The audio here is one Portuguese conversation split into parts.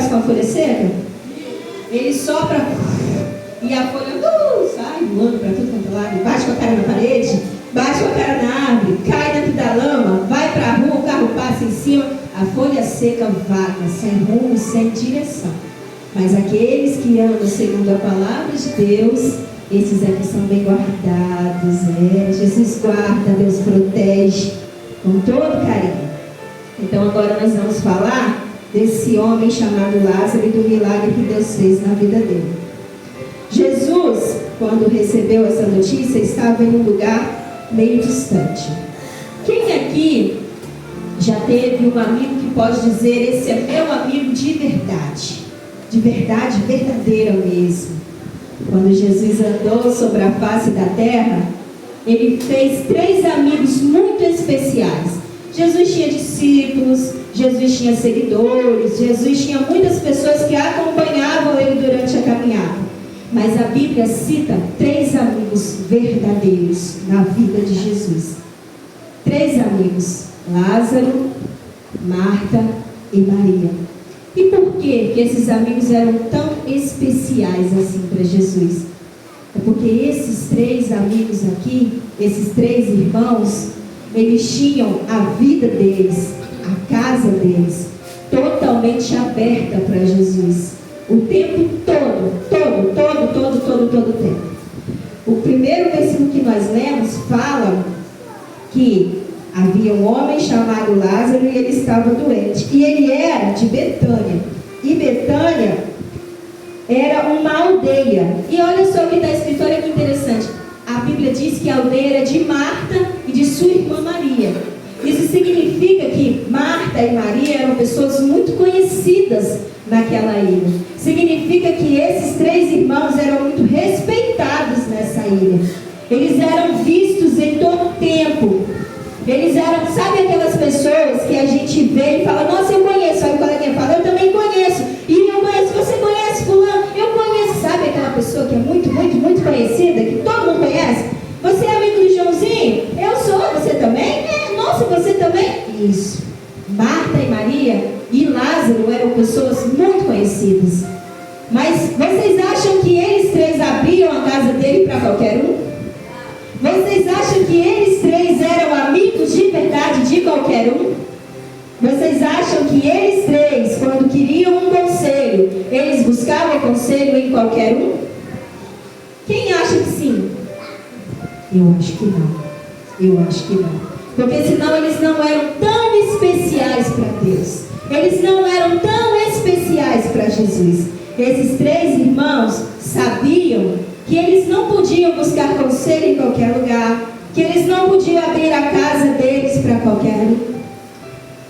faz com a folha seca? Ele sopra e a folha sai voando para tudo quanto é lado, bate com a cara na parede, bate com a cara na árvore, cai dentro da lama, vai para a rua, o carro passa em cima. A folha seca vaga, sem rumo, sem direção. Mas aqueles que andam segundo a palavra de Deus, esses aqui são bem guardados. Jesus guarda, Deus protege com todo carinho. Então agora nós vamos falar desse homem chamado Lázaro e do milagre que Deus fez na vida dele. Jesus, quando recebeu essa notícia, estava em um lugar meio distante. Quem aqui já teve um amigo que pode dizer: esse é meu amigo de verdade verdadeira mesmo? Quando Jesus andou sobre a face da terra, ele fez 3 amigos muito especiais. Jesus tinha discípulos, Jesus tinha seguidores, Jesus tinha muitas pessoas que acompanhavam ele durante a caminhada. Mas a Bíblia cita 3 amigos verdadeiros na vida de Jesus. 3 amigos: Lázaro, Marta e Maria. E por que esses amigos eram tão especiais assim para Jesus? É porque esses 3 amigos aqui, esses 3 irmãos, eles tinham a vida deles, a casa deles, totalmente aberta para Jesus. O tempo todo tempo. O primeiro versículo que nós lemos fala que havia um homem chamado Lázaro e ele estava doente. E ele era de Betânia. E Betânia era uma aldeia. E olha só o que está escrito, olha que interessante. A Bíblia diz que a aldeia era de Marta e de sua irmã Maria. Isso significa que Marta e Maria eram pessoas muito conhecidas naquela ilha. Significa que esses 3 irmãos eram muito respeitados nessa ilha. Eles eram vistos em todo tempo. Eles eram, sabe aquelas pessoas que a gente vê e fala: nossa, eu conheço. Aí o coleguinha fala: eu também conheço. E eu conheço, você conhece fulano? Eu conheço. Sabe aquela pessoa que é muito conhecida, que todo mundo conhece? Você é amigo do Joãozinho? Eu sou. Você também? Nossa, você também? Isso. Marta e Maria e Lázaro eram pessoas muito conhecidas. Mas vocês acham que eles 3 abriam a casa dele para qualquer um? Vocês acham que eles 3 eram amigos de verdade de qualquer um? Vocês acham que eles 3, quando queriam um conselho, eles buscavam conselho em qualquer um? Quem acha que sim? Eu acho que não. Porque senão eles não eram tão especiais para Deus. Eles não eram tão especiais para Jesus. Esses 3 irmãos sabiam que eles não podiam buscar conselho em qualquer lugar, que eles não podiam abrir a casa deles para qualquer um.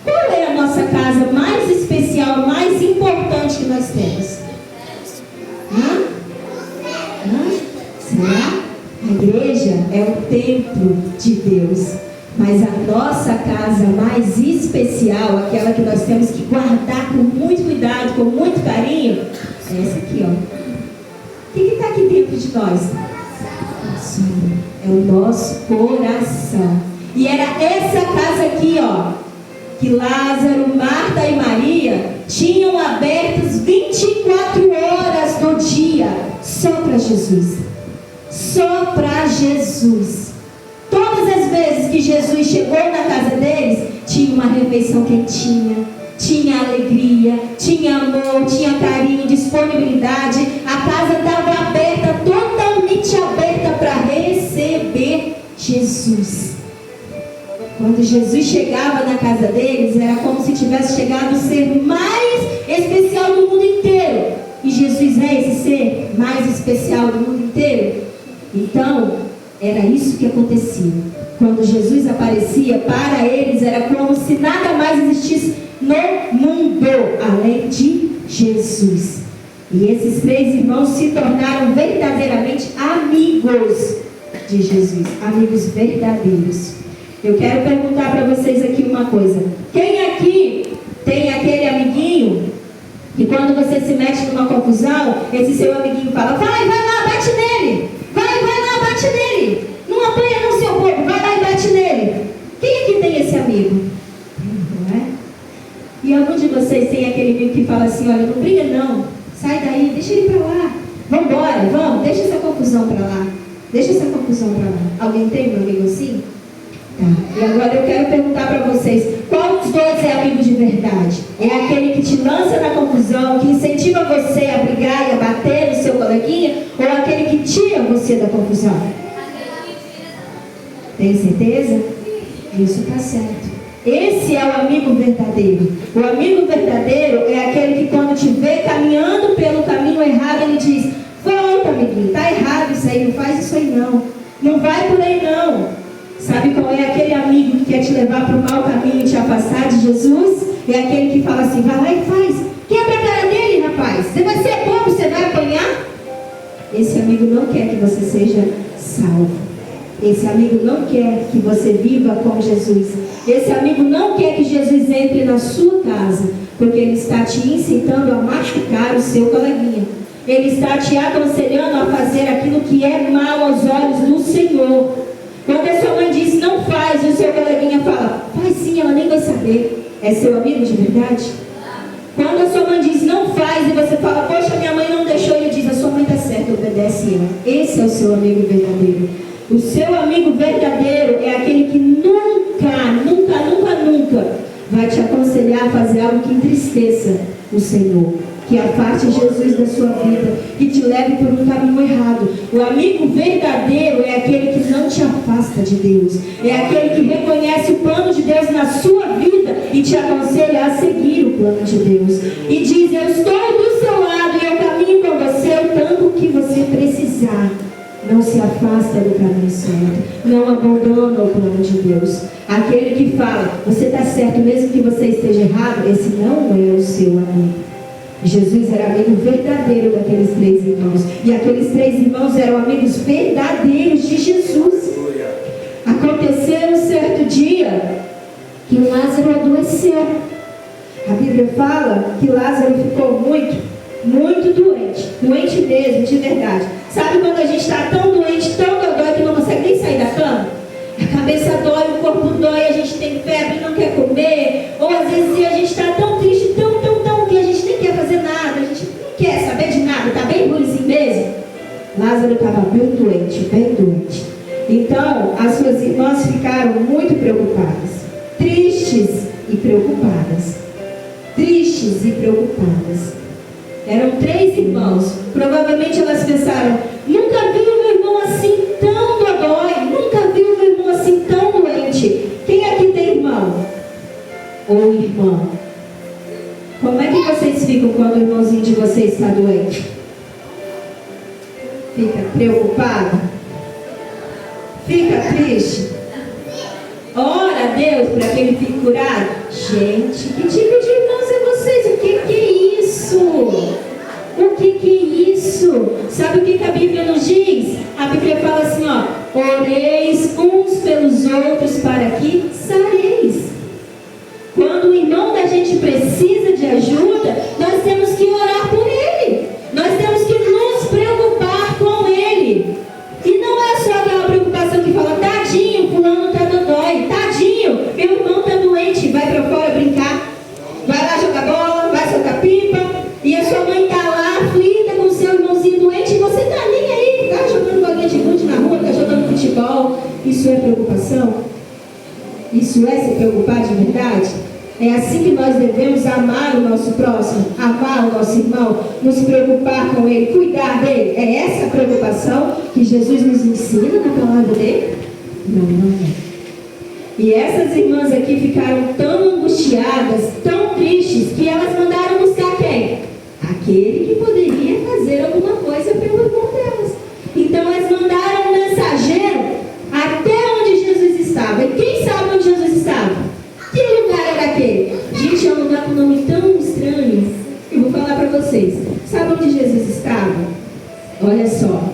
Qual é a nossa casa mais especial, mais importante que nós temos? Será? A igreja é o templo de Deus. Mas a nossa casa mais especial, aquela que nós temos que guardar com muito cuidado, com muito carinho, é essa aqui, ó. O que está aqui dentro de nós? É o nosso coração. E era essa casa aqui, ó, que Lázaro, Marta e Maria tinham abertas 24 horas do dia, só para Jesus. Só para Jesus. Todas as vezes que Jesus chegou na casa deles, tinha uma refeição quentinha, tinha alegria, tinha amor, tinha carinho, disponibilidade. A casa estava aberta, totalmente aberta para receber Jesus. Quando Jesus chegava na casa deles, era como se tivesse chegado o ser mais especial do mundo inteiro. E Jesus é esse ser mais especial do mundo inteiro. Então, era isso que acontecia. Quando Jesus aparecia, para eles era como se nada mais existisse no mundo, além de Jesus. E esses 3 irmãos se tornaram verdadeiramente amigos de Jesus. Amigos verdadeiros. Eu quero perguntar para vocês aqui uma coisa. Quem aqui tem aquele amiguinho que quando você se mete numa confusão, esse seu amiguinho fala: vai lá, bate nele. Vai lá, bate nele. Não apanha não, seu povo, vai lá e bate nele. Quem aqui tem esse amigo? Não é? E algum de vocês tem aquele amigo que fala assim, olha, não briga não, sai daí, deixa ele para lá, vamos embora, vamos, deixa essa confusão para lá, deixa essa confusão para lá. Alguém tem um amigo assim? Tá. E agora eu quero perguntar para vocês, qual dos dois é amigo de verdade? É aquele que te lança na confusão, que incentiva você a brigar e a bater no seu coleguinha, ou é aquele que tira você da confusão? Tem certeza? Isso está certo. Esse é o amigo verdadeiro. O amigo verdadeiro é aquele que quando te vê caminhando pelo caminho errado, ele diz, volta amiguinho, está errado isso aí, não faz isso aí não. Não vai por aí não. Sabe qual é aquele amigo que quer te levar para o mau caminho e te afastar de Jesus? É aquele que fala assim, vai lá e faz. Quebra a cara dele, rapaz. Você vai ser bobo, você vai apanhar. Esse amigo não quer que você seja salvo. Esse amigo não quer que você viva com Jesus. Esse amigo não quer que Jesus entre na sua casa, porque ele está te incitando a machucar o seu coleguinha. Ele está te aconselhando a fazer aquilo que é mal aos olhos do Senhor. Quando a sua mãe diz não faz, e o seu coleguinha fala, faz sim, ela nem vai saber. É seu amigo de verdade? Quando a sua mãe diz não faz, e você fala, poxa, minha mãe não deixou, ele diz, a sua mãe está certa, obedece ela. Esse é o seu amigo verdadeiro. O seu amigo verdadeiro é aquele que nunca vai te aconselhar a fazer algo que entristeça o Senhor, que afaste Jesus da sua vida, que te leve por um caminho errado. O amigo verdadeiro é aquele que não te afasta de Deus, é aquele que reconhece o plano de Deus na sua vida e te aconselha a seguir o plano de Deus, e diz, eu estou do seu lado e eu caminho com você o tanto que você precisar. Não se afasta do caminho certo, não abandona o plano de Deus. Aquele que fala, você está certo mesmo que você esteja errado, esse não é o seu amigo. Jesus era amigo verdadeiro daqueles 3 irmãos. E aqueles 3 irmãos eram amigos verdadeiros de Jesus. Aconteceu um certo dia que Lázaro adoeceu. A Bíblia fala que Lázaro ficou muito doente. Doente mesmo, de verdade. Sabe quando a gente está tão doente, tão dodói que não consegue nem sair da cama? A cabeça dói, o corpo dói, a gente tem febre, não quer comer. Ou às vezes a gente está tão triste, tão que a gente nem quer fazer nada, a gente não quer saber de nada, está bem ruimzinho mesmo. Lázaro estava bem doente. Então, as suas irmãs ficaram muito preocupadas. Tristes e preocupadas. Eram 3 irmãos. Provavelmente elas pensaram, nunca vi o meu irmão assim tão dodói, nunca vi o meu irmão assim tão doente. Quem aqui tem irmão? Ou irmã? Como é que vocês ficam quando o irmãozinho de vocês está doente? Fica preocupado? Fica triste? Ora a Deus para que ele fique curado? Gente, que tipo de irmãos é vocês? O que é isso? O que é isso? Sabe o que a Bíblia nos diz? A Bíblia fala assim, ó, oreis uns pelos outros para que sareis. Quando o irmão da gente precisa de ajuda, nós temos que orar por ele. Nós temos que nos preocupar com ele. E não é só aquela preocupação que fala, tadinho, fulano tá dodói, tadinho, meu irmão tá doente, vai pra fora brincar, vai lá jogar bola, vai soltar pipa, e a sua mãe tá lá aflita com o seu irmãozinho doente, e você tá nem aí, tá jogando bolinha de gude na rua, tá jogando futebol. Isso é preocupação? Isso é se preocupar de verdade? É assim que nós devemos amar o nosso próximo, amar o nosso irmão, nos preocupar com ele, cuidar dele. É essa a preocupação que Jesus nos ensina na palavra dele? Não é. E essas irmãs aqui ficaram tão angustiadas, tão tristes, que elas mandaram buscar quem? Aquele que poderia fazer alguma coisa pelo irmão delas. Então elas mandaram um mensageiro até onde Jesus estava. E quem sabe onde Jesus estava? Que lugar era aquele? Gente, é um lugar com nome tão estranho. Eu vou falar para vocês. Sabe onde Jesus estava? Olha só.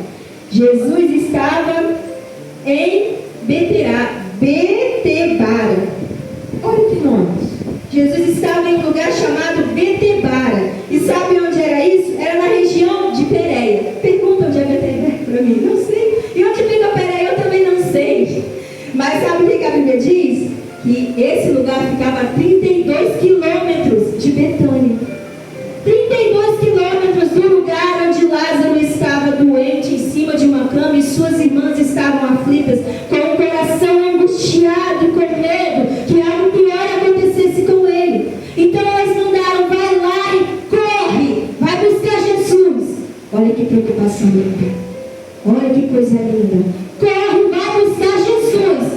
Jesus estava em Betebara. Olha que nome. Jesus estava em um lugar chamado Betebara. E sabe onde era isso? Era na região de Pérea. Pergunta onde é Betebara para mim. Não sei. E onde fica Pérea? Eu também não sei. Mas sabe o que a Bíblia diz? Que esse lugar ficava a 32 quilômetros de Betânia. suas irmãs estavam aflitas, com o coração angustiado e com medo que algo pior acontecesse com ele. Então elas mandaram: vai lá e corre, vai buscar Jesus. Olha que preocupação linda, olha que coisa linda. Corre, vai buscar Jesus,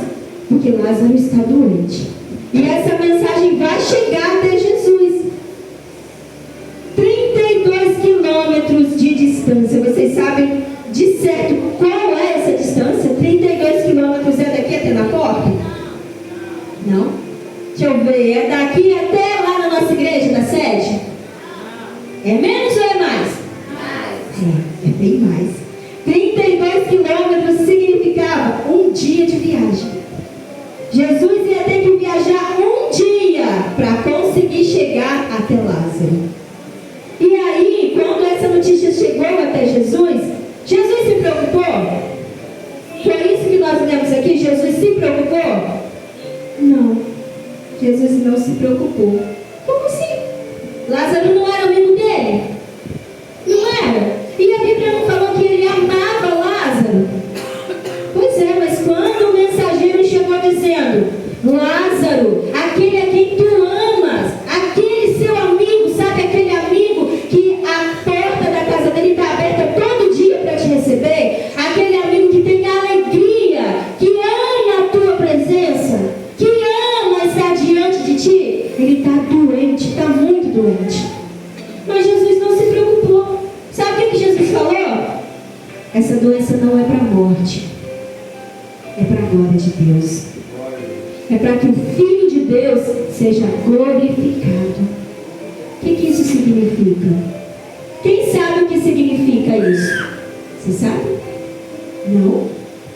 porque Lázaro está doente. E essa mensagem vai chegar até Jesus. 32 quilômetros de distância. Vocês sabem de certo qual é essa distância? 32 quilômetros é daqui até na porta? Não? Deixa eu ver. É daqui até lá na nossa igreja, da sede? É menos ou é mais? É bem mais. 32 quilômetros significava um dia de viagem. Jesus ia ter que viajar um dia para conseguir chegar até Lázaro. E aí, quando essa notícia chegou até Jesus, Jesus se preocupou? Foi isso que nós lemos aqui? Jesus se preocupou? Não. Jesus não se preocupou. Como assim? Lázaro não era amigo dele? Não era? E a Bíblia não falou que ele amava Lázaro? Pois é, mas quando o mensageiro chegou dizendo: Lázaro, aquele a quem tu amas, aquele seu amigo, sabe aquele amigo que a porta da casa dele está aberta todo dia para te receber, aquele amigo que tem alegria, que ama a tua presença, que ama estar diante de ti, ele está doente, está muito doente. Mas Jesus não se preocupou. Sabe o que Jesus falou? Essa doença não é para a morte, é para a glória de Deus. É para que o Filho de Deus seja glorificado. O que isso significa? Quem sabe o que significa isso? Você sabe? Não?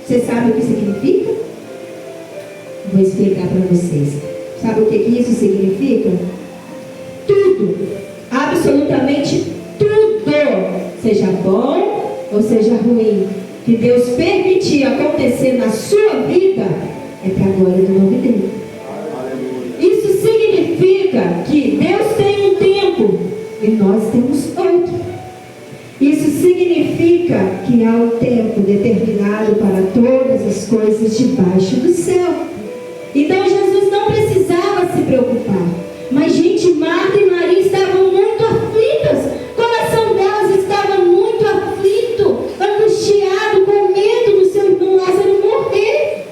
Você sabe o que significa? Vou explicar para vocês. Sabe o que isso significa? Tudo, absolutamente tudo, seja bom ou seja ruim, que Deus permitir acontecer na sua vida, é para a glória do nome dele. Isso significa que Deus tem um tempo e nós temos outro. Isso significa que há um tempo determinado para todas as coisas debaixo do céu. Então Jesus não precisava se preocupar. Mas gente, Marta e Maria estavam muito aflitas. O coração delas estava muito aflito, angustiado, com medo do seu irmão Lázaro morrer.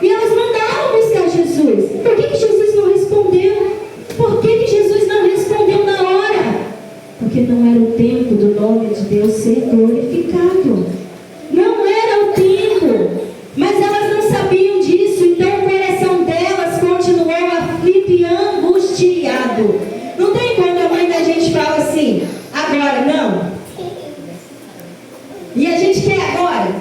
E elas mandaram buscar Jesus. Por que Jesus não respondeu? Por que Jesus não respondeu na hora? Porque não era o tempo do nome de Deus ser glorificado. Não era o tempo. Mas elas não sabiam disso. Então o coração delas continuou aflito e angustiado. Não tem quando a mãe da gente fala assim: agora não. E a gente quer agora.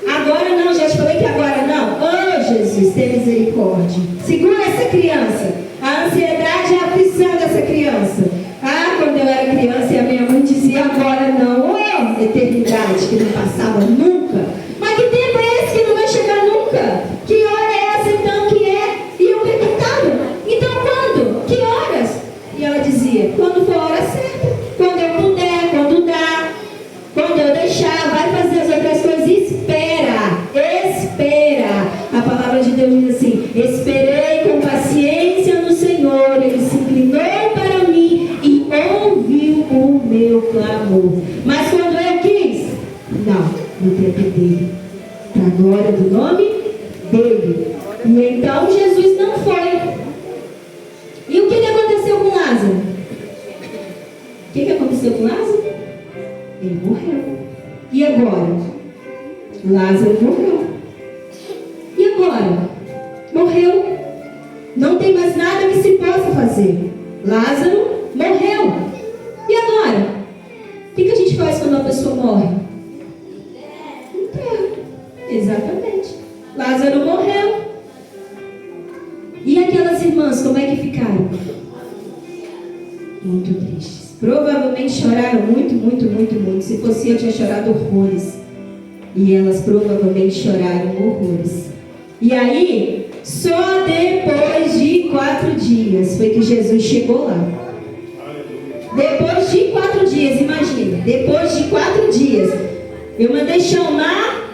Agora não, já te falei que agora não. Oh Jesus, tem misericórdia. Segura essa criança. A ansiedade é a aflição dessa criança. Ah, quando eu era criança e a minha mãe dizia agora não. Oh, eternidade que não passava nunca. Mas que tempo é esse que não vai chegar nunca? Que hora é essa então que é? E eu perguntava: então quando? Que horas? E ela dizia: quando for a hora certa. Quando eu puder, quando dá. Quando eu deixar, vai fazer as outras coisas. Espera, espera. A palavra de Deus diz assim: esperei com paciência no Senhor, Ele se inclinou para mim e ouviu o meu clamor. Mas quando eu quis, não, no tempo dele, para a glória do nome dele. E então Jesus não foi. E o que aconteceu com Lázaro? O que aconteceu com Lázaro? Ele morreu. E agora? Lázaro morreu. E agora? Morreu. Não tem mais nada que se possa fazer. Lázaro morreu. E agora? O que a gente faz quando uma pessoa morre? Enterra. Exatamente. Lázaro morreu. E aquelas irmãs, como é que ficaram? Muito tristes. Provavelmente choraram muito, muito, muito, muito. Se fosse eu, tinha chorado horrores. E elas provavelmente choraram horrores. E aí, só depois de 4 dias foi que Jesus chegou lá. Depois de 4 dias, imagina. Depois de 4 dias, Eu mandei chamar,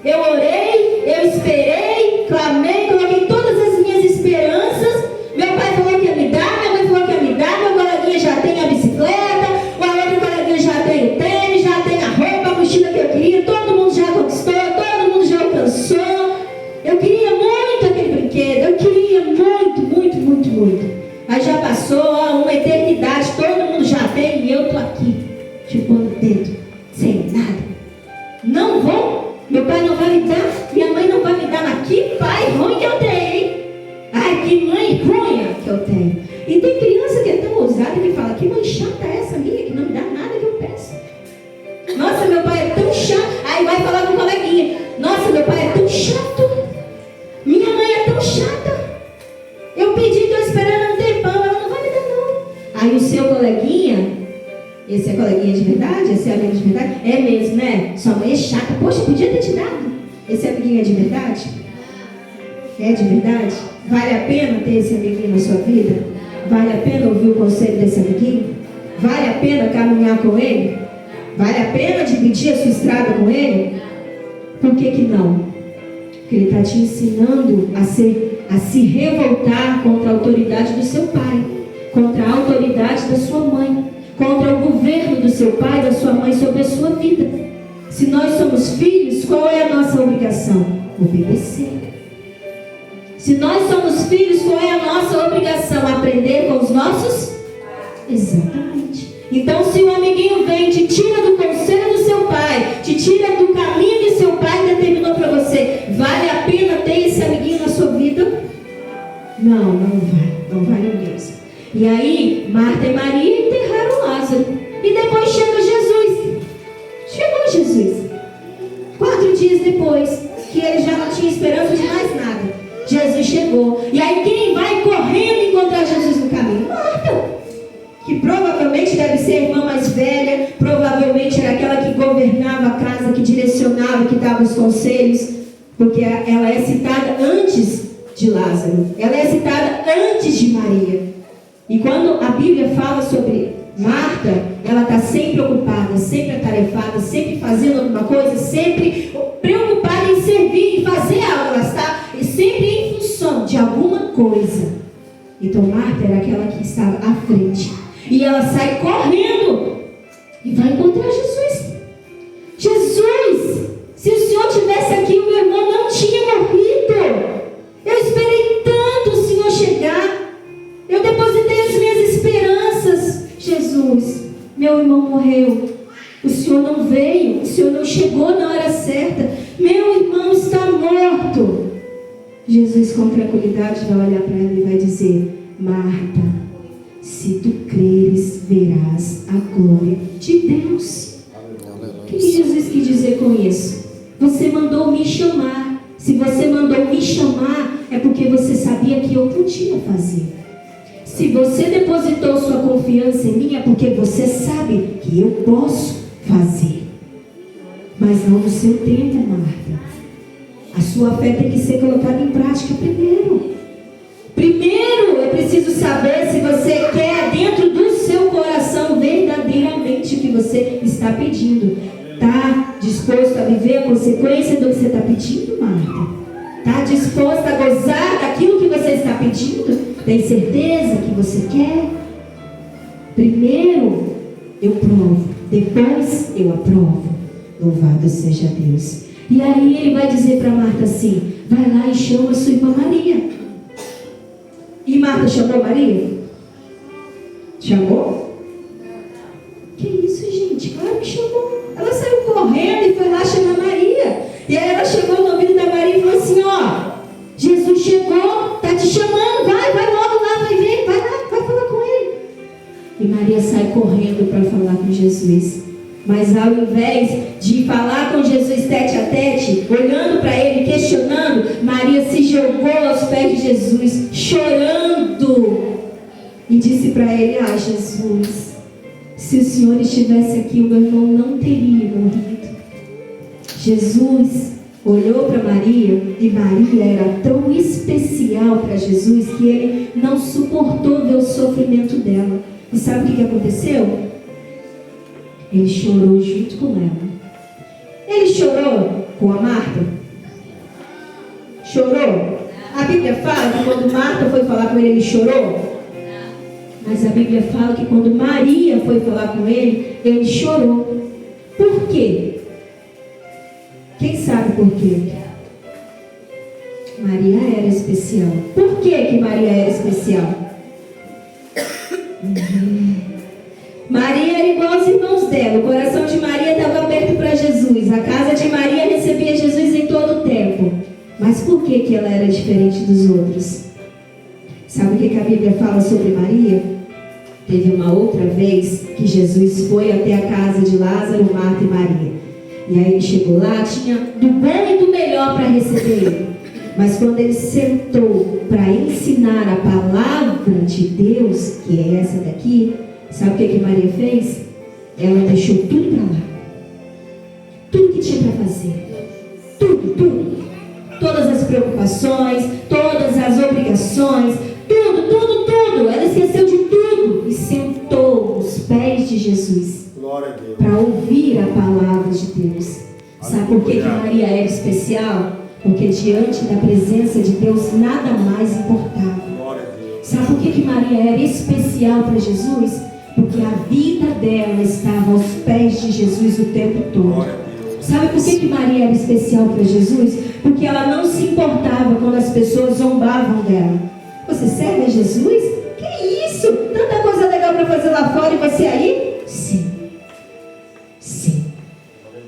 eu orei, eu esperei, clamei, coloquei todas as minhas esperanças. Meu pai falou que ia me dar, minha mãe falou que ia me dar, meu coleguinha já tem a bicicleta, o outro coleguinha já tem o tênis, já tem a roupa, a mochila que eu queria, todo mundo já conquistou, todo mundo já alcançou. Eu queria muito aquele brinquedo, eu queria muito, muito, muito, muito. Aí já passou uma eternidade, todo mundo já tem e eu tô aqui, chupando o dedo, sem nada. Não vou, meu pai não vai me dar, minha mãe não vai me dar, mas que pai ruim que eu tenho, hein? Ai, que mãe ruim que eu tenho. E tem criança que é tão ousada que fala, que mãe chata é essa minha, que não me dá nada que eu peço. Nossa, meu pai é tão chato. Aí vai falar com o coleguinha, nossa, meu pai é tão chato, minha mãe é tão chata. Eu pedi, estou esperando um tempão, ela não vai me dar não. Aí o seu coleguinha, esse é coleguinha de verdade? Esse é amigo de verdade? É mesmo, né? Sua mãe é chata. Poxa, podia ter te dado. Esse amiguinho é de verdade? É de verdade? Vale a pena ter esse amiguinho na sua vida? Vale a pena ouvir o conselho desse amiguinho? Vale a pena caminhar com ele? Vale a pena dividir a sua estrada com ele? Por que que não? Porque ele está te ensinando a se revoltar contra a autoridade do seu pai, contra a autoridade da sua mãe, contra o governo do seu pai e da sua mãe sobre a sua vida. Se nós somos filhos, qual é a nossa obrigação? Obedecer. Se nós somos filhos, qual é a nossa obrigação? Aprender com os nossos? Exatamente. Então, se o amiguinho vem, te tira do conselho do seu pai, te tira do caminho que seu pai determinou para você, vale a pena ter esse amiguinho na sua vida? Não, não vale mesmo. E aí, Marta e Maria enterraram Lázaro. E depois chega Jesus. Chegou Jesus. 4 dias depois, que ele já não tinha esperança de mais nada, Jesus chegou. E aí quem vai correndo encontrar Jesus no caminho? Marta, que provavelmente deve ser a irmã mais velha, provavelmente era aquela que governava a casa, que direcionava, que dava os conselhos, porque ela é citada antes de Lázaro, ela é citada antes de Maria. E quando a Bíblia fala sobre Marta, ela está sempre ocupada, sempre atarefada, sempre fazendo alguma coisa, sempre preocupada em servir, em fazer algo, ela está sempre em função de alguma coisa. Então Marta era aquela que estava à frente. E ela sai correndo e vai encontrar Jesus. Jesus, se o Senhor tivesse aqui, o meu irmão não tinha morrido. Eu esperei tanto o Senhor chegar. Eu depositei as minhas esperanças. Jesus, meu irmão morreu. O Senhor não veio. O Senhor não chegou na hora certa. Meu irmão está morto. Jesus, com tranquilidade, vai olhar para ela e vai dizer: Marta, se tu creres, verás a glória de Deus. O que Jesus quis dizer com isso? Você mandou me chamar. Se você mandou me chamar, é porque você sabia que eu podia fazer. Se você depositou sua confiança em mim, é porque você sabe que eu posso fazer. Mas não no seu tempo, Marta. A sua fé tem que ser colocada em prática primeiro. Primeiro, eu preciso saber se você quer dentro do seu coração verdadeiramente o que você está pedindo. Está disposto a viver a consequência do que você está pedindo, Marta? Está disposto a gozar daquilo que você está pedindo? Tem certeza que você quer? Primeiro eu provo, depois eu aprovo. Louvado seja Deus. E aí ele vai dizer para Marta assim: vai lá e chama sua irmã Maria. E Marta chamou Maria? Chamou? Que isso, gente? Claro que chamou. Ela saiu correndo e foi lá chamar Maria. E aí ela chegou no ouvido da Maria e falou assim: ó, Jesus chegou, tá te chamando, vai logo lá, vai ver, vai lá, vai falar com ele. E Maria sai correndo para falar com Jesus. Mas ao invés de falar com Jesus tete a tete, olhando para ele, questionando, Maria se jogou aos pés de Jesus, chorando, e disse para ele: ah, Jesus, se o Senhor estivesse aqui, o meu irmão não teria morrido. Jesus olhou para Maria, e Maria era tão especial para Jesus que ele não suportou ver o sofrimento dela. E sabe o que aconteceu? Ele chorou junto com ela. Ele chorou com a Marta? Chorou? A Bíblia fala que quando Marta foi falar com ele, ele chorou? Mas a Bíblia fala que quando Maria foi falar com ele, ele chorou. Por quê? Quem sabe por quê? Maria era especial. Por que Maria era especial? Maria era igual aos irmãos dela. O coração de Maria estava aberto para Jesus. A casa de Maria recebia Jesus em todo o tempo. Mas por que ela era diferente dos outros? Sabe o que a Bíblia fala sobre Maria? Teve uma outra vez que Jesus foi até a casa de Lázaro, Marta e Maria. E aí ele chegou lá, tinha do bom e do melhor para receber ele. Mas quando ele sentou para ensinar a palavra de Deus, que é essa daqui, sabe o que Maria fez? Ela deixou tudo para lá. Tudo que tinha para fazer. Tudo. Todas as preocupações, todas as obrigações, tudo. Ela esqueceu de tudo e sentou aos pés de Jesus para ouvir a palavra de Deus. Sabe por que Maria era especial? Porque diante da presença de Deus nada mais importava. Sabe por que Maria era especial para Jesus? Porque a vida dela estava aos pés de Jesus o tempo todo. Sabe por que Maria era especial para Jesus? Porque ela não se importava quando as pessoas zombavam dela. Você serve a Jesus? Que isso? Tanta coisa legal para fazer lá fora e você aí? Sim.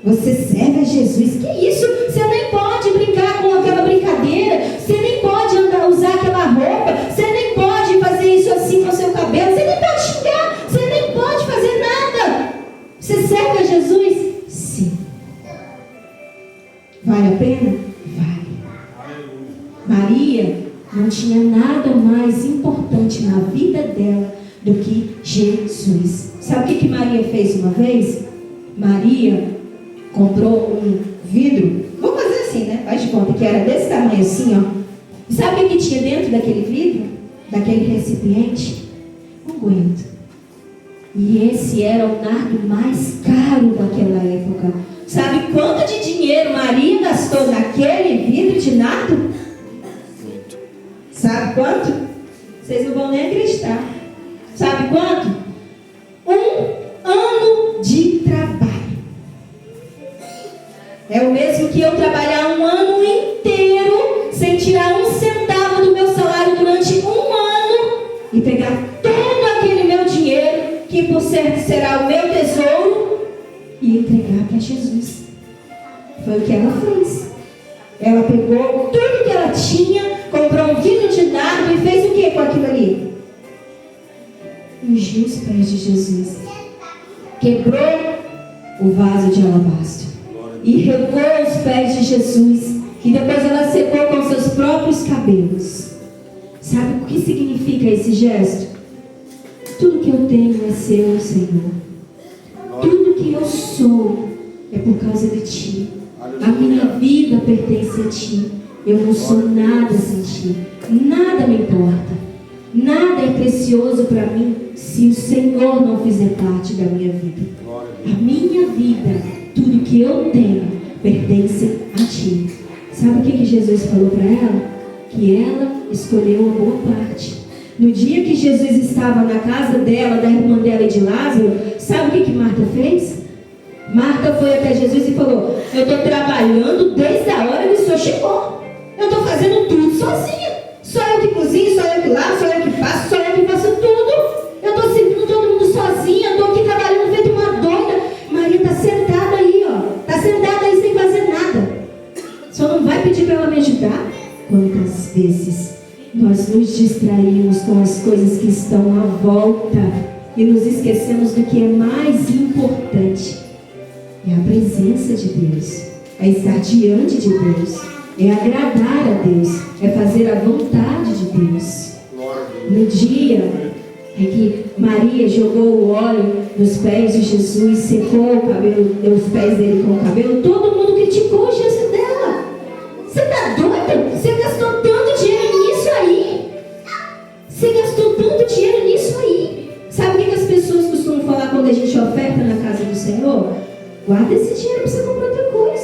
Você serve a Jesus? Que isso? Você nem pode brincar com aquela brincadeira. Você nem pode usar aquela roupa. Você nem pode fazer isso assim com o seu cabelo. Você nem pode xingar. Você nem pode fazer nada. Você serve a Jesus? Sim. Vale a pena? Vale. Maria não tinha nada mais importante na vida dela do que Jesus. Sabe o que Maria fez uma vez? Maria comprou um vidro. Vamos fazer assim, né? Faz de conta que era desse tamanho assim, ó. Sabe o que tinha dentro daquele vidro? Daquele recipiente? Um unguento. E esse era o nardo mais caro daquela época. Sabe quanto de dinheiro Maria gastou naquele vidro de nardo? Sabe quanto? Vocês não vão nem acreditar. Sabe quanto? 1 ano de trabalho. É o mesmo que eu trabalhar um ano inteiro sem tirar um centavo do meu salário durante um ano e pegar todo aquele meu dinheiro, que por certo será o meu tesouro, e entregar para Jesus. Foi o que ela fez. Ela pegou tudo que ela tinha, comprou um vidro de nardo e fez o que com aquilo ali? Ungiu os pés de Jesus. Quebrou o vaso de alabastro e regou os pés de Jesus. E depois ela secou com seus próprios cabelos. Sabe o que significa esse gesto? Tudo que eu tenho é seu, Senhor. Tudo que eu sou é por causa de Ti. A minha vida pertence a Ti. Eu não sou nada sem Ti. Nada me importa. Nada é precioso para mim se o Senhor não fizer parte da minha vida. A minha vida, tudo que eu tenho, pertence a Ti. Sabe o que Jesus falou para ela? Que ela escolheu a boa parte. No dia que Jesus estava na casa dela, da irmã dela e de Lázaro, sabe o que Marta fez? Marta foi até Jesus e falou: eu estou trabalhando desde a hora que o Senhor chegou. Eu estou fazendo tudo sozinha. Só eu que cozinho, só eu que lavo, só eu que faço, só eu que faço tudo. Eu estou servindo todo mundo sozinha, estou aqui trabalhando feito uma doida. Maria está sentada aí, ó. Está sentada aí sem fazer nada. Só não vai pedir para ela me ajudar? Quantas vezes nós nos distraímos com as coisas que estão à volta e nos esquecemos do que é mais importante. É a presença de Deus, é estar diante de Deus, é agradar a Deus, é fazer a vontade de Deus. No dia em que Maria jogou o óleo nos pés de Jesus, secou o cabelo, os pés dele com o cabelo, todo mundo criticou o gesto dela. Você está doida? Você gastou tanto dinheiro nisso aí? Você gastou tanto dinheiro nisso aí? Sabe o que as pessoas costumam falar quando a gente oferta na casa do Senhor? Guarda esse dinheiro para você comprar outra coisa.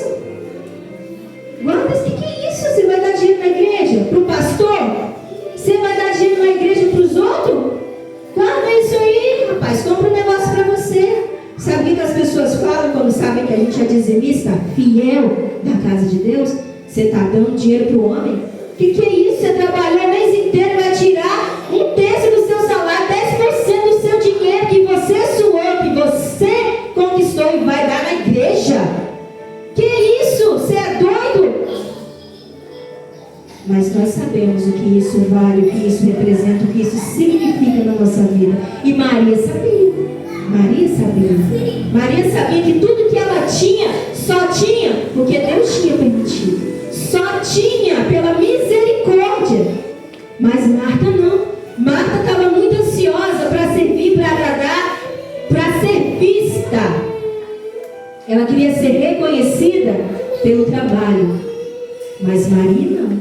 que a gente é dizimista, fiel da casa de Deus? Você está dando dinheiro para o homem? O que é isso? Você trabalhou o mês inteiro, vai tirar 1/3 do seu salário, 10% do seu dinheiro que você suou, que você conquistou e vai dar na igreja? Que isso? Você é doido? Mas nós sabemos o que isso vale, o que isso representa, o que isso significa na nossa vida. E Maria sabia. Maria sabia. Maria sabia que tudo que ela tinha, só tinha porque Deus tinha permitido. Só tinha pela misericórdia. Mas Marta não. Marta estava muito ansiosa para servir, para agradar, para ser vista. Ela queria ser reconhecida pelo trabalho. Mas Maria não.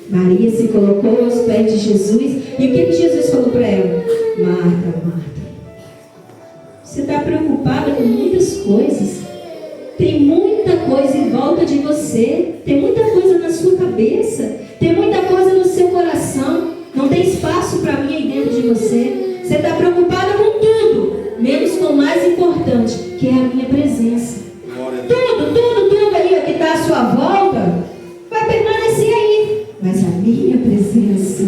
Maria se colocou aos pés de Jesus. E o que Jesus falou para ela? Marta, Marta, você está preocupada com muitas coisas. Tem muita coisa em volta de você. Tem muita coisa na sua cabeça. Tem muita coisa no seu coração. Não tem espaço para mim aí dentro de você. Você está preocupada com tudo, menos com o mais importante, que é a minha presença. Tudo aí que está à sua volta vai permanecer aí. Mas a minha presença,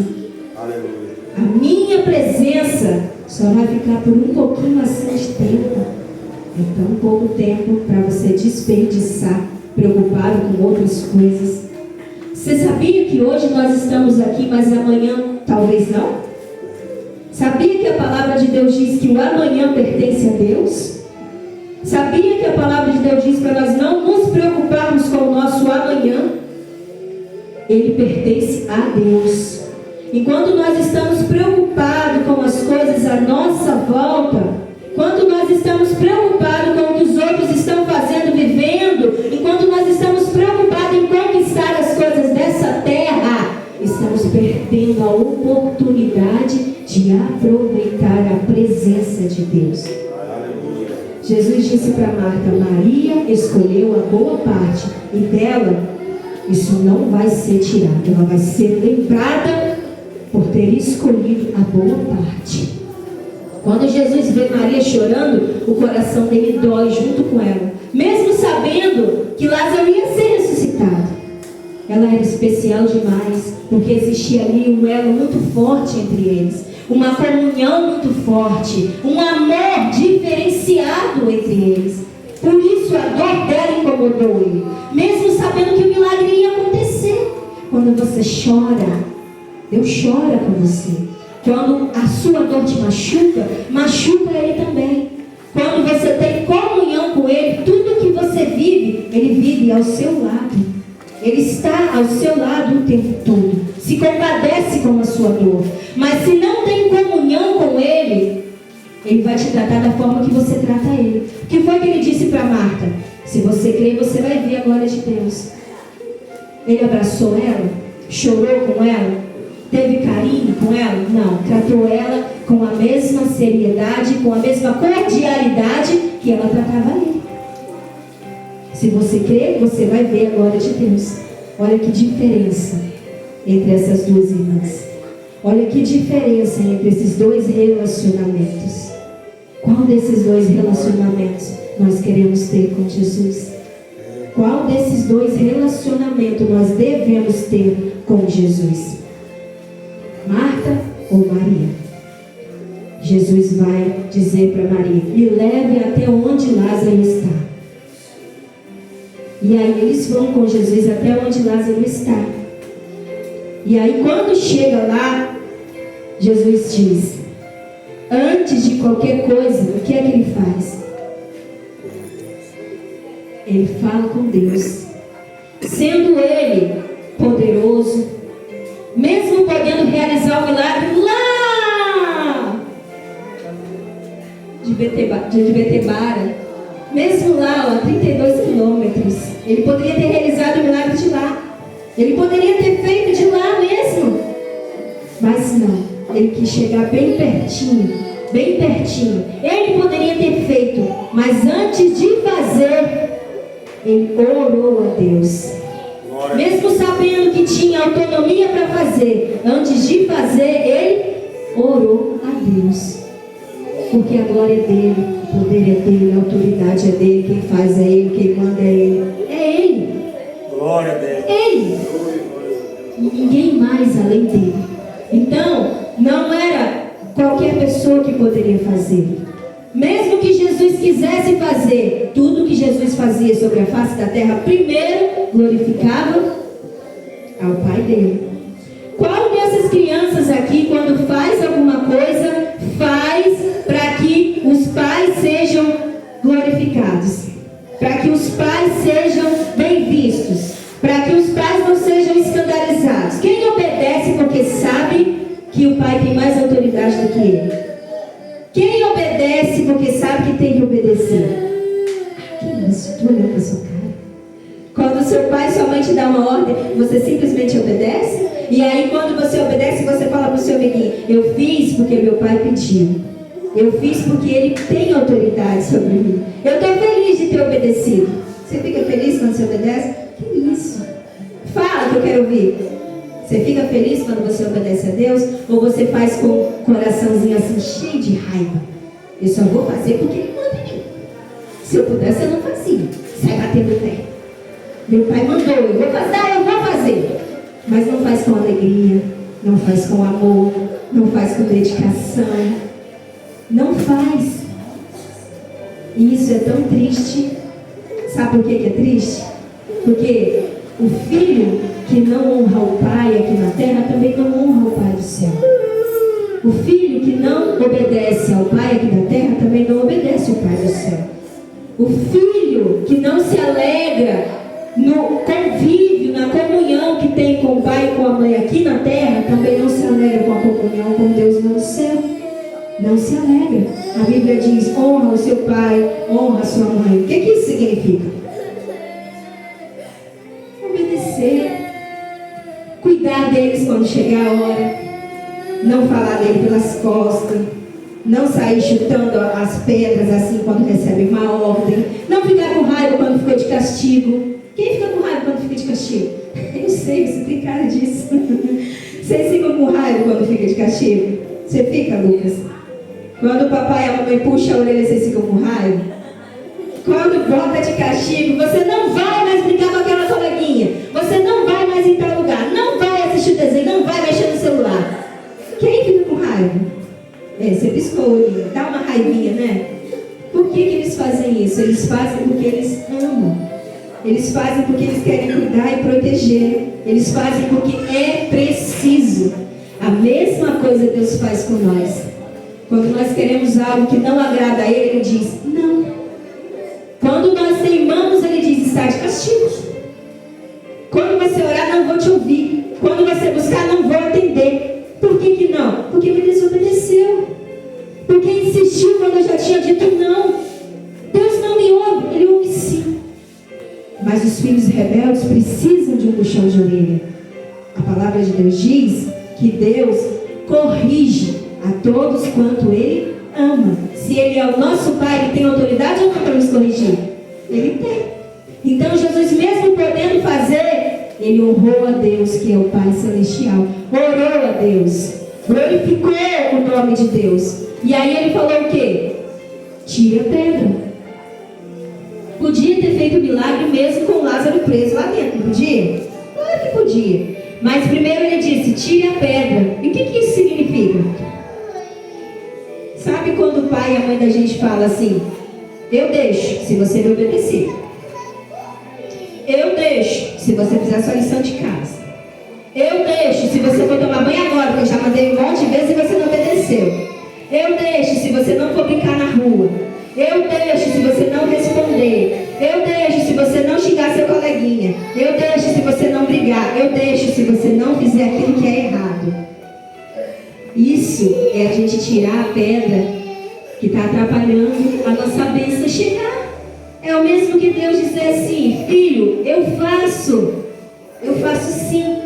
a minha presença só vai ficar por um pouquinho assim de tempo. É tão pouco tempo para você desperdiçar, preocupado com outras coisas. Você sabia que hoje nós estamos aqui, mas amanhã talvez não? Sabia que a palavra de Deus diz que o amanhã pertence a Deus? Sabia que a palavra de Deus diz para nós não nos preocuparmos com o nosso amanhã? Ele pertence a Deus. Enquanto nós estamos preocupados com as coisas à nossa volta, enquanto nós estamos preocupados com o que os outros estão fazendo, vivendo, enquanto nós estamos preocupados em conquistar as coisas dessa terra, estamos perdendo a oportunidade de aproveitar a presença de Deus. Jesus disse para Marta: Maria escolheu a boa parte, e dela isso não vai ser tirado. Ela vai ser lembrada por ter escolhido a boa parte. Quando Jesus vê Maria chorando, o coração dele dói junto com ela, mesmo sabendo que Lázaro ia ser ressuscitado. Ela era especial demais, porque existia ali um elo muito forte entre eles, uma comunhão muito forte, um amor diferenciado entre eles. Por isso a dor dela incomodou ele, mesmo sabendo que o milagre ia acontecer. Quando você chora, Deus chora com você. Quando a sua dor te machuca, machuca Ele também. Quando você tem comunhão com Ele, tudo que você vive, Ele vive ao seu lado. Ele está ao seu lado o tempo todo. Se compadece com a sua dor. Mas se não tem comunhão com Ele, Ele vai te tratar da forma que você trata Ele. O que foi que Ele disse para Marta? Se você crer, você vai ver a glória de Deus. Ele abraçou ela, chorou com ela, teve carinho com ela? Não. Tratou ela com a mesma seriedade, com a mesma cordialidade que ela tratava ele. Se você crer, você vai ver a glória de Deus. Olha que diferença entre essas duas irmãs. Olha que diferença entre esses dois relacionamentos. Qual desses dois relacionamentos nós queremos ter com Jesus? Qual desses dois relacionamentos nós devemos ter com Jesus? Marta ou Maria? Jesus vai dizer para Maria: me leve até onde Lázaro está. E aí eles vão com Jesus até onde Lázaro está. E aí quando chega lá, Jesus diz: antes de qualquer coisa, o que é que ele faz? Ele fala com Deus. Sendo ele poderoso, mesmo podendo realizar o milagre lá de Betebara, mesmo lá, 32 quilômetros, ele poderia ter realizado o milagre de lá. Ele poderia ter feito de lá mesmo. Mas não, ele quis chegar bem pertinho, bem pertinho. Ele poderia ter feito, mas antes de fazer, ele orou a Deus. Mesmo sabendo que tinha autonomia para fazer, antes de fazer, ele orou a Deus. Porque a glória é dele, o poder é dele, a autoridade é dele, quem faz é ele, quem manda é ele. É ele. Glória a Deus. Ele. E ninguém mais além dele. Então, não era qualquer pessoa que poderia fazer. Mesmo que Jesus quisesse fazer tudo que Jesus fazia sobre a face da terra, primeiro glorificava ao Pai dele. Qual dessas crianças aqui, quando faz alguma coisa, faz para que os pais sejam glorificados, para que os pais sejam bem vistos, para que os pais não sejam escandalizados? Quem obedece porque sabe que o pai tem mais autoridade do que ele? Quem obedece porque sabe que tem que obedecer? Que isso? Estou olhando para sua cara. Quando seu pai e sua mãe te dão uma ordem, você simplesmente obedece? E aí quando você obedece, você fala para o seu amiguinho: eu fiz porque meu pai pediu. Eu fiz porque ele tem autoridade sobre mim. Eu estou feliz de ter obedecido. Você fica feliz quando você obedece? Que isso? Fala que eu quero ouvir. Você fica feliz quando você obedece a Deus? Ou você faz com o coraçãozinho assim, cheio de raiva? Eu só vou fazer porque ele manda em mim. Se eu pudesse, eu não fazia. Sai batendo o pé. Meu pai mandou, eu vou fazer. Mas não faz com alegria, não faz com amor, não faz com dedicação. Não faz. E isso é tão triste. Sabe por que é triste? Porque o filho que não honra o pai aqui na terra também não honra o pai do céu. O filho que não obedece ao pai aqui na terra também não obedece ao pai do céu. O filho que não se alegra no convívio, na comunhão que tem com o pai e com a mãe aqui na terra, também não se alegra com a comunhão com Deus no céu. Não se alegra. A Bíblia diz: honra o seu pai, honra a sua mãe. O que isso significa? Obedecer. Cuidar deles quando chegar a hora. Não falar dele pelas costas. Não sair chutando as pedras assim quando recebe uma ordem. Não ficar com raiva quando ficou de castigo. Quem fica com raiva quando fica de castigo? Eu sei, você tem cara disso. Vocês ficam com raiva quando fica de castigo? Você fica, Lucas? Quando o papai e a mamãe puxam a orelha, vocês ficam com raiva? Quando bota de castigo, você não vai mais brincar com aquela coleguinha. Você não vai mais ir para lugar. Não vai assistir o desenho, não vai mexer no celular. Quem fica com raiva? Você piscou o olhinho. Dá uma raivinha, né? Por que eles fazem isso? Eles fazem porque eles amam. Eles fazem porque eles querem cuidar e proteger. Eles fazem porque é preciso. A mesma coisa Deus faz com nós. Quando nós queremos algo que não agrada a Ele, Ele diz não. Quando nós teimamos, Ele diz: está de castigo. Quando você orar, não vou te ouvir. Quando você buscar, não vou atender. Por que não? Porque me desobedeceu. Porque insistiu quando eu já tinha dito não. Deus não me ouve, Ele ouve sim. Mas os filhos rebeldes precisam de um puxão de orelha. A palavra de Deus diz que Deus corrige a todos quanto Ele ama. Se Ele é o nosso Pai, Ele tem autoridade ou não para nos corrigir? Ele tem. Então Jesus, mesmo podendo fazer, Ele honrou a Deus, que é o Pai Celestial. Orou a Deus. Glorificou o nome de Deus. E aí Ele falou o quê? Tira a pedra. Podia ter feito milagre mesmo com Lázaro preso lá dentro, não podia? Claro que podia. Mas primeiro Ele disse: tire a pedra. E o que isso significa? Sabe quando o pai e a mãe da gente fala assim: eu deixo se você me obedecer. Eu deixo se você fizer a sua lição de casa. Eu deixo se você for tomar banho agora, porque eu já mandei um monte de vezes e você não obedeceu. Eu deixo se você não for brincar na rua. Eu deixo se você não responder. Eu deixo se você não xingar seu coleguinha. Eu deixo se você não brigar. Eu deixo se você não fizer aquilo que é errado. Isso é a gente tirar a pedra que está atrapalhando a nossa bênção chegar. É o mesmo que Deus dizer assim: filho, eu faço sim,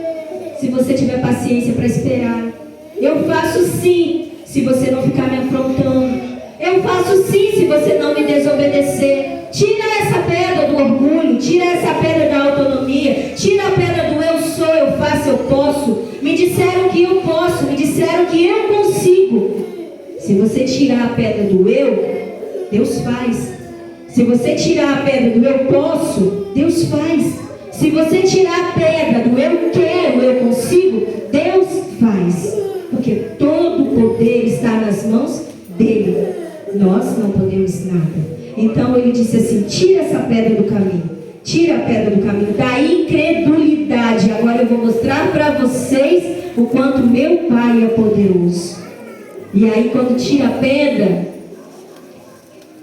se você tiver paciência para esperar. Eu faço sim, se você não ficar me afrontando. Eu faço sim, se você não me desobedecer. Tira essa pedra do orgulho, tira essa pedra da autonomia, tira a pedra do eu sou, eu faço, eu posso. Me disseram que eu posso, me disseram que eu consigo. Se você tirar a pedra do eu, Deus faz. Se você tirar a pedra do eu posso, Deus faz. Se você tirar a pedra do eu quero, eu consigo, Deus faz. Porque todo o poder está nas mãos dele. Nós não podemos nada. Então ele disse assim: tira essa pedra do caminho. Tira a pedra do caminho da incredulidade. Agora eu vou mostrar para vocês o quanto meu Pai é poderoso. E aí quando tira a pedra,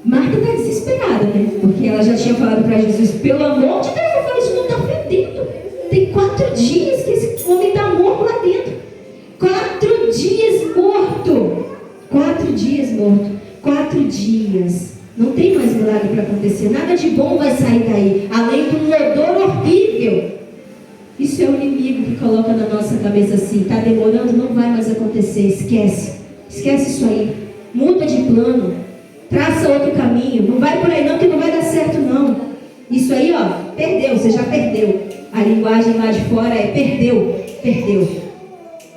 Marta está desesperada, né? Porque ela já tinha falado para Jesus: pelo amor de Deus, eu falei, isso não está fedendo. Tem 4 dias que esse homem está morto lá dentro. 4 dias morto. 4 dias morto. 4 dias. Não tem mais milagre para acontecer. Nada de bom vai sair daí, além de um odor horrível. Isso é o inimigo que coloca na nossa cabeça assim: está demorando, não vai mais acontecer. Esquece. Esquece isso aí. Muda de plano. Traça outro caminho. Não vai por aí não, que não vai dar certo não. Isso aí, ó, perdeu. Você já perdeu. A linguagem lá de fora é perdeu. Perdeu.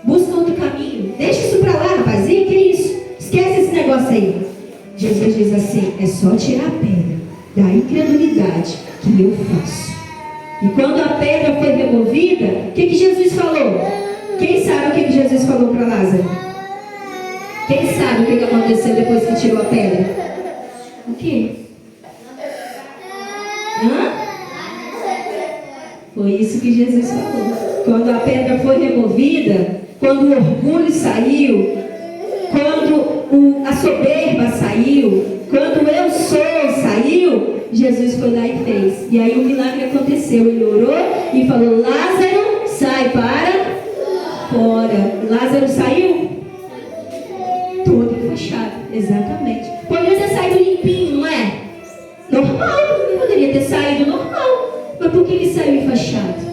Busca outro caminho. Deixa isso para lá, rapazinho. Que isso? Esquece esse negócio aí. Jesus diz assim: é só tirar a pedra da incredulidade que eu faço. E quando a pedra foi removida, o que Jesus falou? Quem sabe o que Jesus falou para Lázaro? Quem sabe o que aconteceu depois que tirou a pedra? O quê? Hã? Foi isso que Jesus falou. Quando a pedra foi removida, quando o orgulho saiu, quando a soberba saiu, quando o eu sou saiu, Jesus foi lá e fez. E aí o milagre aconteceu. Ele orou e falou: Lázaro, sai para fora. Lázaro saiu todo enfaixado. Exatamente. Poderia ter saído limpinho, não é? Normal. Poderia ter saído normal. Mas por que ele saiu enfaixado?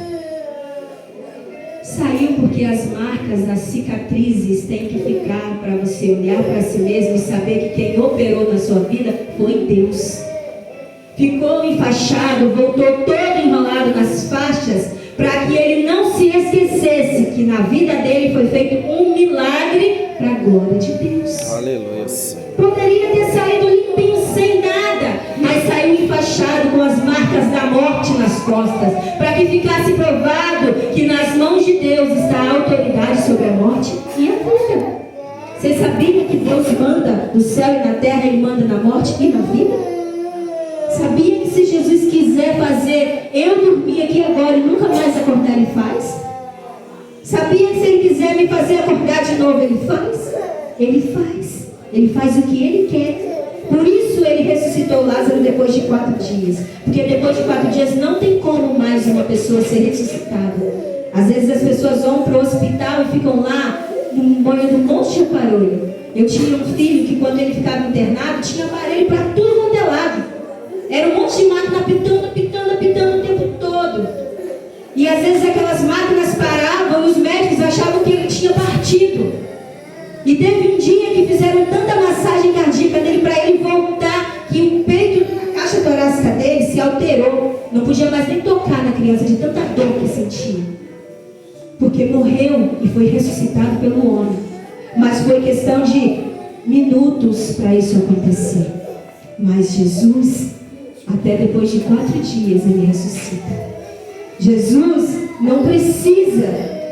Saiu porque as marcas, as cicatrizes têm que ficar para você olhar para si mesmo e saber que quem operou na sua vida foi Deus. Ficou enfaixado, voltou todo enrolado nas faixas, para que ele não se esquecesse que na vida dele foi feito um milagre para a glória de Deus. Aleluia. Poderia ter saído limpinho sem nada, mas saiu enfaixado com as marcas da morte nas costas, para que ficasse provado que nas mãos de Deus está a autoridade sobre a morte e a vida. Você sabia que Deus manda no céu e na terra, Ele manda na morte e na vida? Sabia que se Jesus quiser fazer eu dormir aqui agora e nunca mais acordar, Ele faz? Sabia que se Ele quiser me fazer acordar de novo, Ele faz? Ele faz. Ele faz o que Ele quer. Por isso Ele ressuscitou Lázaro depois de 4 dias. Porque depois de 4 dias não tem como mais uma pessoa ser ressuscitada. Às vezes as pessoas vão para o hospital e ficam lá molhando um monte de aparelho. Eu tinha um filho que quando ele ficava internado tinha aparelho para tudo quanto é lado. Era um monte de máquina apitando o tempo todo. E às vezes aquelas máquinas paravam e os médicos achavam que ele tinha partido. E teve um dia que fizeram tanta massagem cardíaca nele para ele voltar, que o peito, a caixa torácica dele se alterou. Não podia mais nem tocar na criança de tanta dor que sentia. Porque morreu e foi ressuscitado pelo homem. Mas foi questão de minutos para isso acontecer. Mas Jesus, até depois de 4 dias, Ele ressuscita. Jesus não precisa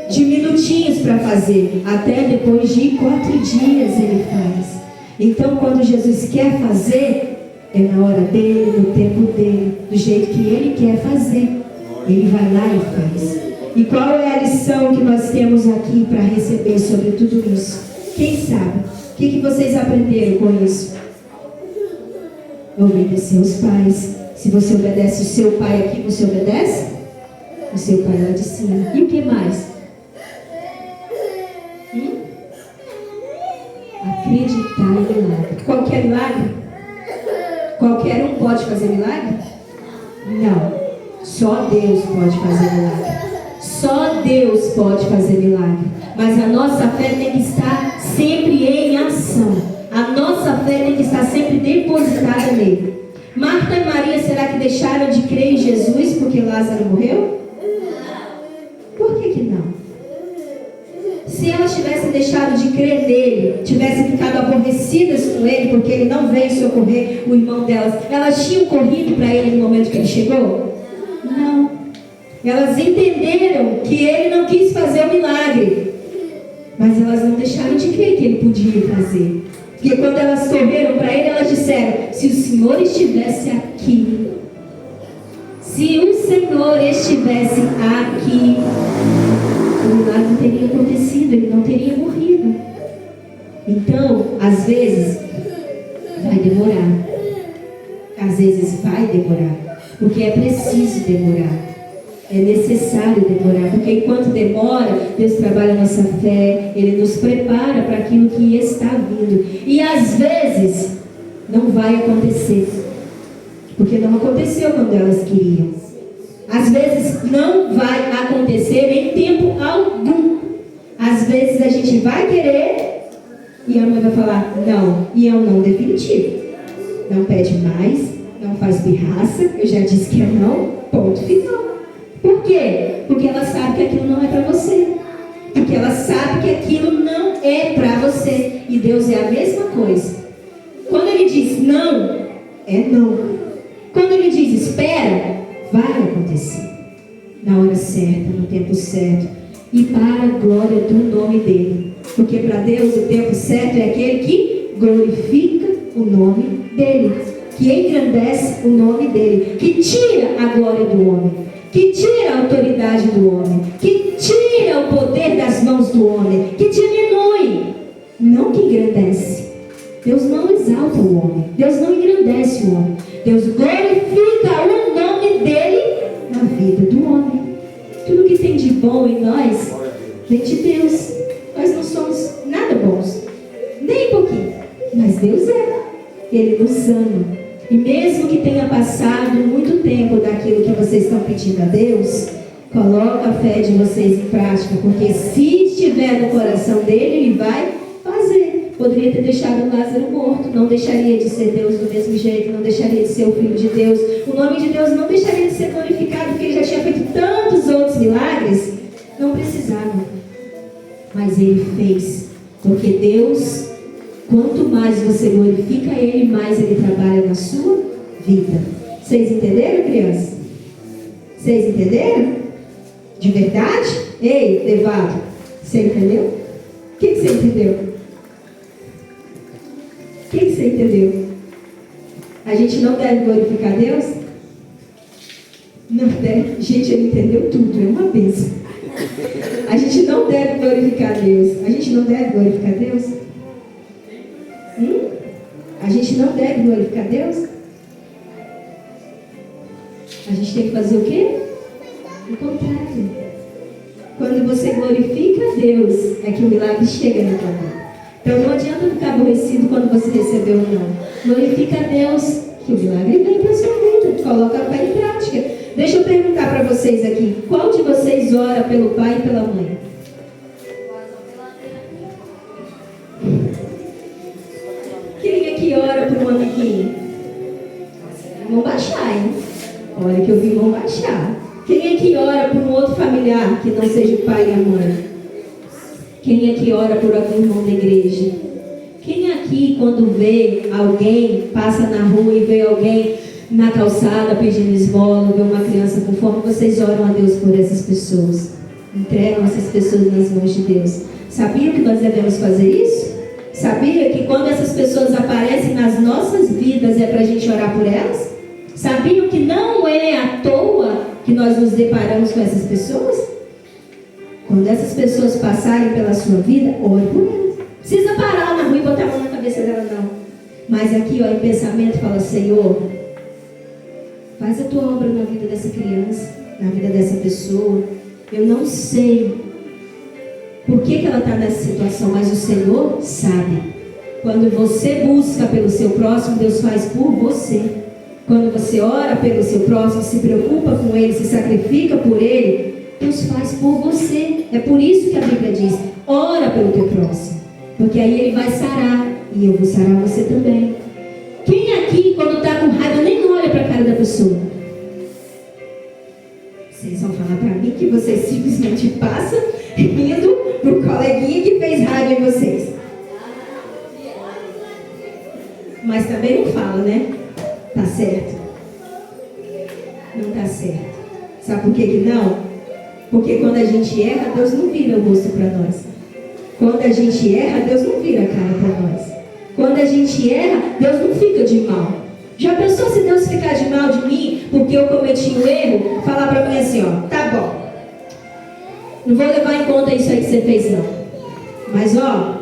de minutinhos para fazer. Até depois de 4 dias Ele faz. Então quando Jesus quer fazer, é na hora dele, no tempo dele, do jeito que Ele quer fazer. Ele vai lá e faz. E qual é a lição que nós temos aqui para receber sobre tudo isso? Quem sabe? O que vocês aprenderam com isso? Obedecer os pais. Se você obedece o seu pai aqui, você obedece o seu pai lá de cima. E o que mais? Acreditar em milagre. Qualquer milagre? Qualquer um pode fazer milagre? Não. Só Deus pode fazer milagre. Só Deus pode fazer milagre. Mas a nossa fé tem que estar sempre em ação. A nossa fé tem que estar sempre depositada nele. Marta e Maria, será que deixaram de crer em Jesus porque Lázaro morreu? Por que não? Se elas tivessem deixado de crer nele, tivessem ficado aborrecidas com ele, porque ele não veio socorrer o irmão delas, elas tinham corrido para ele no momento que ele chegou? Não. Elas entenderam que ele não quis fazer o milagre, mas elas não deixaram de crer que ele podia fazer. Porque quando elas correram para ele, elas disseram: se o Senhor estivesse aqui, se o Senhor estivesse aqui, o milagre teria acontecido, ele não teria morrido. Então, às vezes, vai demorar. Às vezes vai demorar, porque é preciso demorar. É necessário demorar, porque enquanto demora, Deus trabalha a nossa fé, Ele nos prepara para aquilo que está vindo. E às vezes, não vai acontecer, porque não aconteceu quando elas queriam. Às vezes, não vai acontecer em tempo algum. Às vezes, a gente vai querer e a mãe vai falar: não, e é um não definitivo. Não pede mais, não faz pirraça, eu já disse que é não, ponto final. Por quê? Porque ela sabe que aquilo não é para você. Porque ela sabe que aquilo não é para você. E Deus é a mesma coisa. Quando Ele diz não, é não. Quando Ele diz espera, vai acontecer. Na hora certa, no tempo certo. E para a glória do nome dEle. Porque para Deus o tempo certo é aquele que glorifica o nome dEle. Que engrandece o nome dEle. Que tira a glória do homem. Que tira a autoridade do homem, que tira o poder das mãos do homem, que diminui, não que engrandece. Deus não exalta o homem, Deus não engrandece o homem, Deus glorifica o nome dele na vida do homem. Tudo que tem de bom em nós vem de Deus. Nós não somos nada bons, nem um pouquinho, mas Deus é. Ele nos ama. E mesmo que tenha passado muito tempo daquilo que vocês estão pedindo a Deus, coloca a fé de vocês em prática, porque se estiver no coração dele, ele vai fazer. Poderia ter deixado Lázaro morto, não deixaria de ser Deus do mesmo jeito, não deixaria de ser o Filho de Deus. O nome de Deus não deixaria de ser glorificado, porque ele já tinha feito tantos outros milagres. Não precisava, mas ele fez, porque Deus, quanto mais você glorifica Ele, mais Ele trabalha na sua vida. Vocês entenderam, crianças? Vocês entenderam? De verdade? Ei, Levado, você entendeu? O que você entendeu? O que você entendeu? A gente não deve glorificar Deus? Não deve. Gente, ele entendeu tudo, é uma bênção. A gente não deve glorificar Deus. A gente não deve glorificar Deus? A gente não deve glorificar Deus? A gente tem que fazer o quê? O contrário. Quando você glorifica Deus, é que o milagre chega na tua vida. Então não adianta ficar aborrecido quando você recebeu ou não. Glorifica Deus, que o milagre vem para a sua vida. Coloca a fé em prática. Deixa eu perguntar para vocês aqui: qual de vocês ora pelo pai e pela mãe? Quem é que ora por um amiguinho? Vão baixar, hein? Olha que eu vi, vão baixar. Quem é que ora por um outro familiar que não seja o pai e a mãe? Quem é que ora por algum irmão da igreja? Quem aqui, quando vê alguém, passa na rua e vê alguém na calçada pedindo esmola, vê uma criança com fome, vocês oram a Deus por essas pessoas? Entregam essas pessoas nas mãos de Deus. Sabiam que nós devemos fazer isso? Sabia que quando essas pessoas aparecem nas nossas vidas é para a gente orar por elas? Sabiam que não é à toa que nós nos deparamos com essas pessoas? Quando essas pessoas passarem pela sua vida, ore por elas. Precisa parar na rua e botar a mão na cabeça dela, não. Mas aqui, ó, em pensamento, fala: Senhor, faz a tua obra na vida dessa criança, na vida dessa pessoa. Eu não sei por que ela está nessa situação, mas o Senhor sabe. Quando você busca pelo seu próximo, Deus faz por você. Quando você ora pelo seu próximo, se preocupa com ele, se sacrifica por ele, Deus faz por você. É por isso que a Bíblia diz: ora pelo teu próximo, porque aí ele vai sarar, e eu vou sarar você também. Quem aqui, quando está com raiva, nem olha para a cara da pessoa? Vocês vão falar para mim que vocês simplesmente passam rindo pro coleguinha também não fala, né? Tá certo. Não tá certo. Sabe por que não? Porque quando a gente erra, Deus não vira o rosto para nós. Quando a gente erra, Deus não vira a cara para nós. Quando a gente erra, Deus não fica de mal. Já pensou se Deus ficar de mal de mim porque eu cometi um erro? Falar para mim assim, ó, tá bom, não vou levar em conta isso aí que você fez não, mas ó,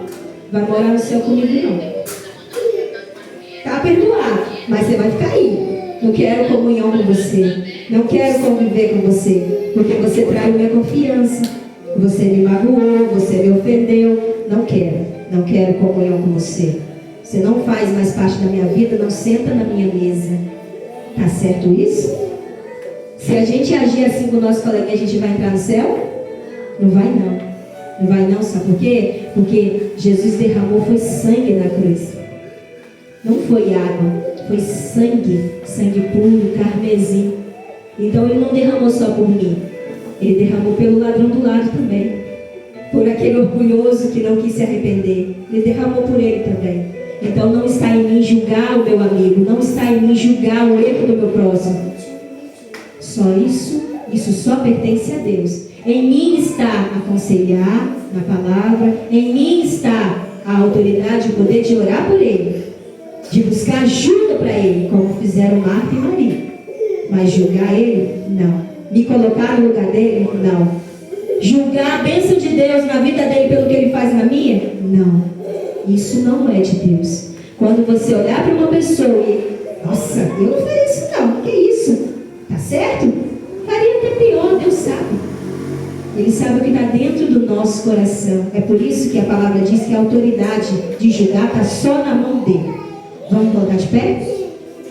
vai morar no céu comigo não. Tá perdoado, mas você vai ficar aí. Não quero comunhão com você, não quero conviver com você, porque você traiu minha confiança, você me magoou, você me ofendeu. Não quero comunhão com você. Você não faz mais parte da minha vida, não senta na minha mesa. Tá certo isso? Se a gente agir assim com o nosso coleguinha, a gente vai entrar no céu? Não vai não. Não vai não, sabe por quê? Porque Jesus derramou, foi sangue na cruz. Não foi água, foi sangue. Sangue puro, carmesim. Então ele não derramou só por mim. Ele derramou pelo ladrão do lado também. Por aquele orgulhoso que não quis se arrepender. Ele derramou por ele também. Então não está em mim julgar o meu amigo, não está em mim julgar o erro do meu próximo. Só isso só pertence a Deus. Em mim está aconselhar na palavra, em mim está a autoridade, o poder de orar por ele, de buscar ajuda para ele, como fizeram Marta e Maria. Mas julgar ele? Não. Me colocar no lugar dele? Não. Julgar a bênção de Deus na vida dele pelo que ele faz na minha? Não. Isso não é de Deus. Quando você olhar para uma pessoa e, nossa, eu não faria isso não, que isso? Tá certo? Faria até pior, Deus sabe. Ele sabe o que está dentro do nosso coração. É por isso que a palavra diz que a autoridade de julgar está só na mão dele. Vamos colocar de pé?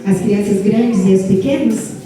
As crianças grandes e as pequenas?